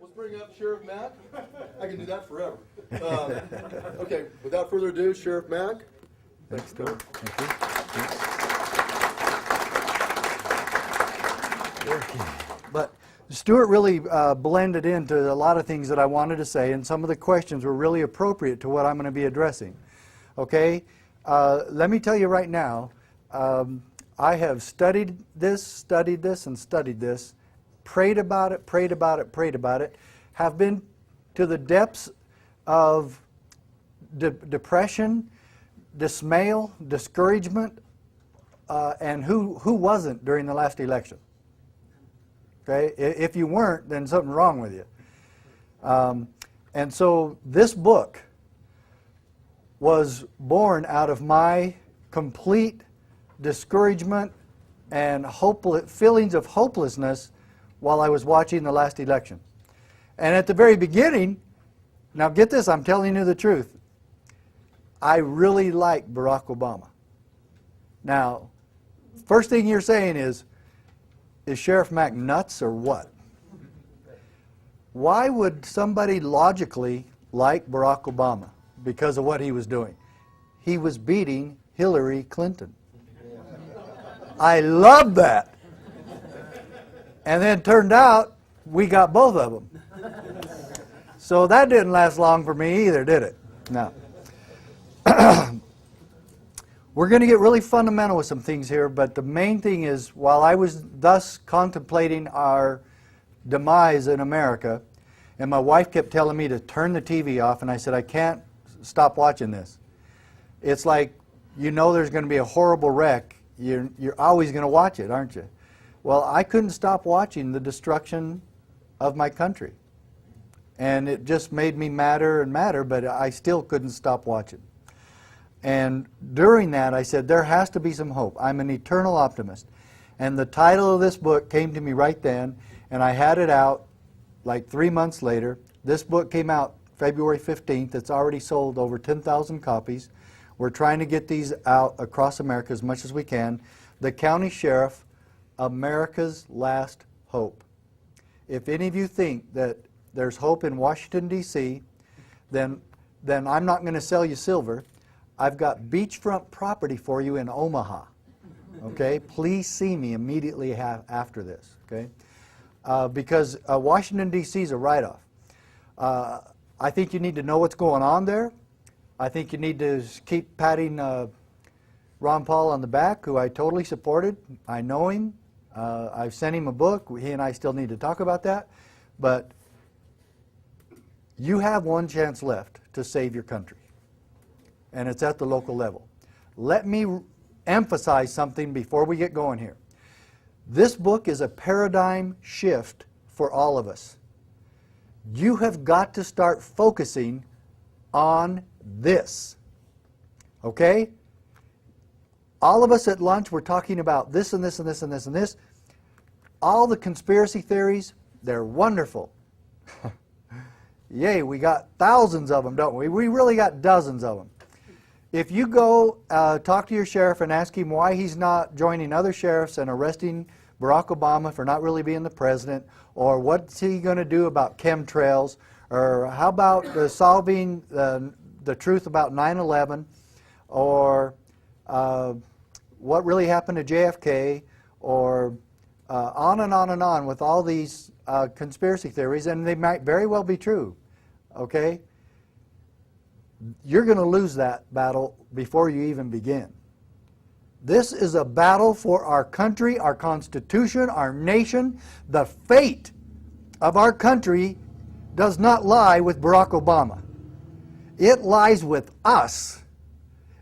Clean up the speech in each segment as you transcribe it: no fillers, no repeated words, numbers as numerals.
Let's bring up Sheriff Mack. I can do that forever. Okay, without further ado, Sheriff Mack. Thanks, Tom. Thank you. But Stuart really blended into a lot of things that I wanted to say, and some of the questions were really appropriate to what I'm going to be addressing. Okay? Let me tell you right now, I have studied this, and studied this, prayed about it, have been to the depths of depression, dismay, discouragement, and who wasn't during the last election. Okay? If you weren't, then something's wrong with you. And so this book was born out of my complete discouragement and feelings of hopelessness while I was watching the last election. And at the very beginning, now get this, I'm telling you the truth, I really like Barack Obama. Now, first thing you're saying is Sheriff Mack nuts or what? Why would somebody logically like Barack Obama? Because of what he was doing. He was beating Hillary Clinton. I love that. And then it turned out we got both of them. So that didn't last long for me either, did it? No. We're going to get really fundamental with some things here, but the main thing is, while I was thus contemplating our demise in America, and my wife kept telling me to turn the TV off, and I said, I can't stop watching this. It's like, you know there's going to be a horrible wreck. You're always going to watch it, aren't you? Well, I couldn't stop watching the destruction of my country. And it just made me madder and madder, but I still couldn't stop watching. And during that, I said, there has to be some hope. I'm an eternal optimist. And the title of this book came to me right then, and I had it out like 3 months later. This book came out February 15th. It's already sold over 10,000 copies. We're trying to get these out across America as much as we can. The County Sheriff, America's Last Hope. If any of you think that there's hope in Washington, D.C., then I'm not going to sell you silver. I've got beachfront property for you in Omaha. Okay? Please see me immediately after this. Okay? Because Washington, D.C. is a write-off. I think you need to know what's going on there. I think you need to keep patting Ron Paul on the back, who I totally supported. I know him. I've sent him a book. He and I still need to talk about that. But you have one chance left to save your country, and it's at the local level. Let me emphasize something before we get going here. This book is a paradigm shift for all of us. You have got to start focusing on this. Okay? All of us at lunch were talking about this and this and this and this and this. All the conspiracy theories, they're wonderful. Yay, we got thousands of them, don't we? We really got dozens of them. If you go talk to your sheriff and ask him why he's not joining other sheriffs and arresting Barack Obama for not really being the president, or what's he going to do about chemtrails, or how about solving the truth about 9/11, or what really happened to JFK, or on and on and on with all these conspiracy theories, and they might very well be true, okay? You're going to lose that battle before you even begin. This is a battle for our country, our Constitution, our nation. The fate of our country does not lie with Barack Obama. It lies with us.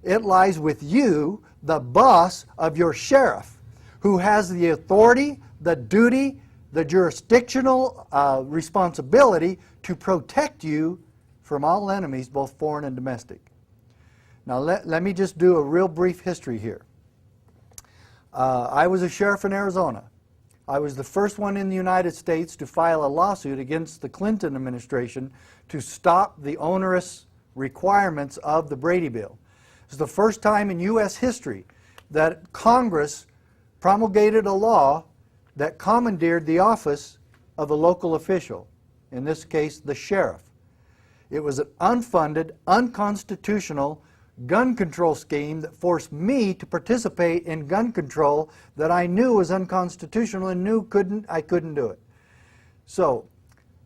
It lies with you, the boss of your sheriff, who has the authority, the duty, the jurisdictional responsibility to protect you from all enemies, both foreign and domestic. Now let me just do a real brief history here. I was a sheriff in Arizona. I was the first one in the United States to file a lawsuit against the Clinton administration to stop the onerous requirements of the Brady Bill. It's the first time in U.S. history that Congress promulgated a law that commandeered the office of a local official. in this case the sheriff. It was an unfunded, unconstitutional gun control scheme that forced me to participate in gun control that I knew was unconstitutional and knew I couldn't do it. So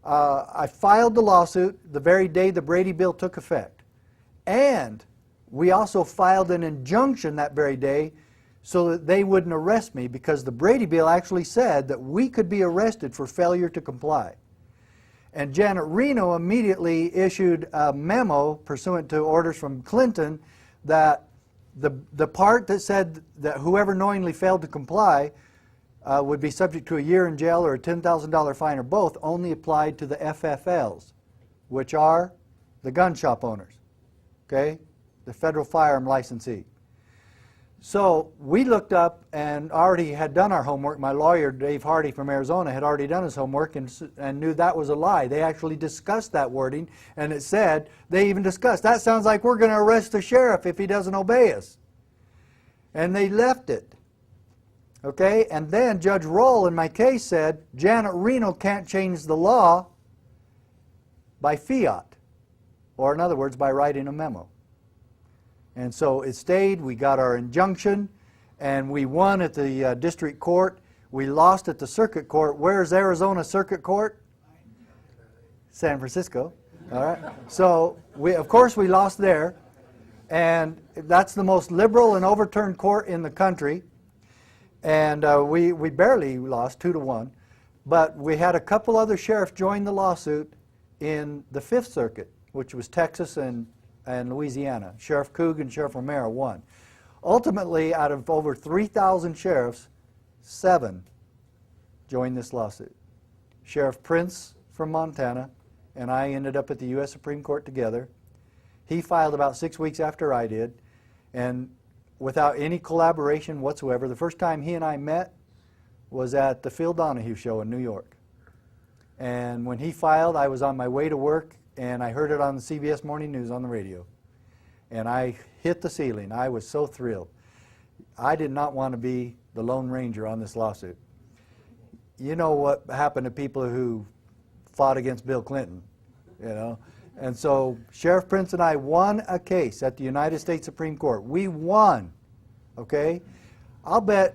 I filed the lawsuit the very day the Brady Bill took effect. And we also filed an injunction that very day so that they wouldn't arrest me, because the Brady Bill actually said that we could be arrested for failure to comply. And Janet Reno immediately issued a memo pursuant to orders from Clinton that the part that said that whoever knowingly failed to comply would be subject to a year in jail or a $10,000 fine or both only applied to the FFLs, which are the gun shop owners, okay? The federal firearm licensee. So we looked up and already had done our homework. My lawyer, Dave Hardy from Arizona, had already done his homework and knew that was a lie. They actually discussed that wording, and it said, they even discussed, that sounds like we're going to arrest the sheriff if he doesn't obey us. And they left it. Okay, and then Judge Roll in my case said, Janet Reno can't change the law by fiat, or in other words, by writing a memo. And so it stayed. We got our injunction, and we won at the district court. We lost at the circuit court. Where's Arizona Circuit Court? San Francisco. All right. So of course we lost there, and that's the most liberal and overturned court in the country. And we barely lost 2-1, but we had a couple other sheriffs join the lawsuit in the Fifth Circuit, which was Texas and Louisiana. Sheriff Coog and Sheriff Romero won. Ultimately, out of over 3,000 sheriffs, 7 joined this lawsuit. Sheriff Prince from Montana and I ended up at the U.S. Supreme Court together. He filed about 6 weeks after I did, and without any collaboration whatsoever. The first time he and I met was at the Phil Donahue show in New York. And when he filed, I was on my way to work, and I heard it on the CBS Morning News on the radio. And I hit the ceiling. I was so thrilled. I did not want to be the Lone Ranger on this lawsuit. You know what happened to people who fought against Bill Clinton, you know? And so Sheriff Prince and I won a case at the United States Supreme Court. We won, okay? I'll bet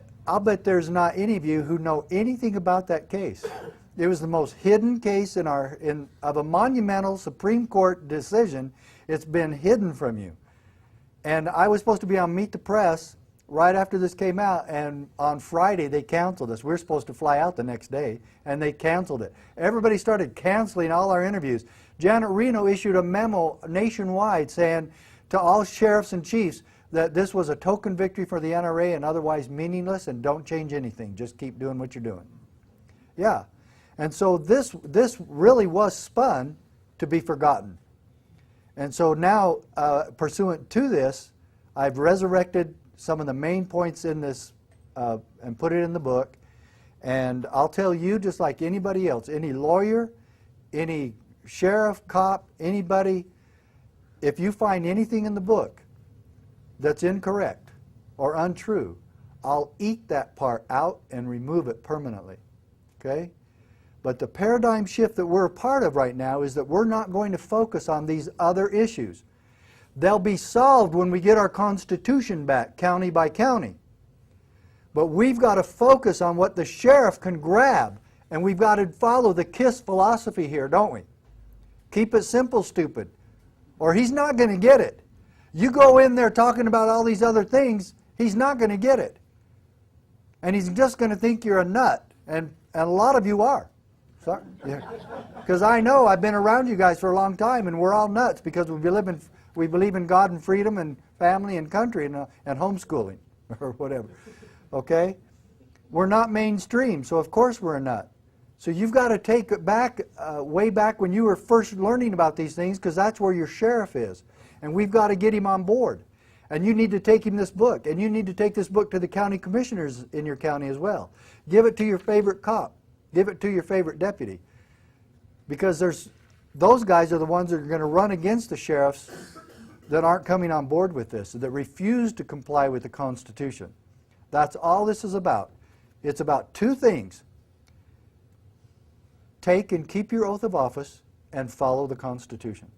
there's not any of you who know anything about that case. It was the most hidden case of a monumental Supreme Court decision. It's been hidden from you. And I was supposed to be on Meet the Press right after this came out, and on Friday they canceled us. We were supposed to fly out the next day, and they canceled it. Everybody started canceling all our interviews. Janet Reno issued a memo nationwide saying to all sheriffs and chiefs that this was a token victory for the NRA and otherwise meaningless, and don't change anything. Just keep doing what you're doing. Yeah. And so this really was spun to be forgotten. And so now, pursuant to this, I've resurrected some of the main points in this and put it in the book. And I'll tell you, just like anybody else, any lawyer, any sheriff, cop, anybody, if you find anything in the book that's incorrect or untrue, I'll eat that part out and remove it permanently. Okay? But the paradigm shift that we're a part of right now is that we're not going to focus on these other issues. They'll be solved when we get our Constitution back, county by county. But we've got to focus on what the sheriff can grab, and we've got to follow the KISS philosophy here, don't we? Keep it simple, stupid, or he's not going to get it. You go in there talking about all these other things, he's not going to get it. And he's just going to think you're a nut, and a lot of you are. Sorry. Because I know I've been around you guys for a long time, and we're all nuts because we believe in God and freedom and family and country and homeschooling or whatever. Okay? We're not mainstream, so of course we're a nut. So you've got to take it back, way back when you were first learning about these things, because that's where your sheriff is. And we've got to get him on board. And you need to take him this book. And you need to take this book to the county commissioners in your county as well. Give it to your favorite cop. Give it to your favorite deputy. Because those guys are the ones that are going to run against the sheriffs that aren't coming on board with this, that refuse to comply with the Constitution. That's all this is about. It's about two things. take and keep your oath of office and follow the Constitution.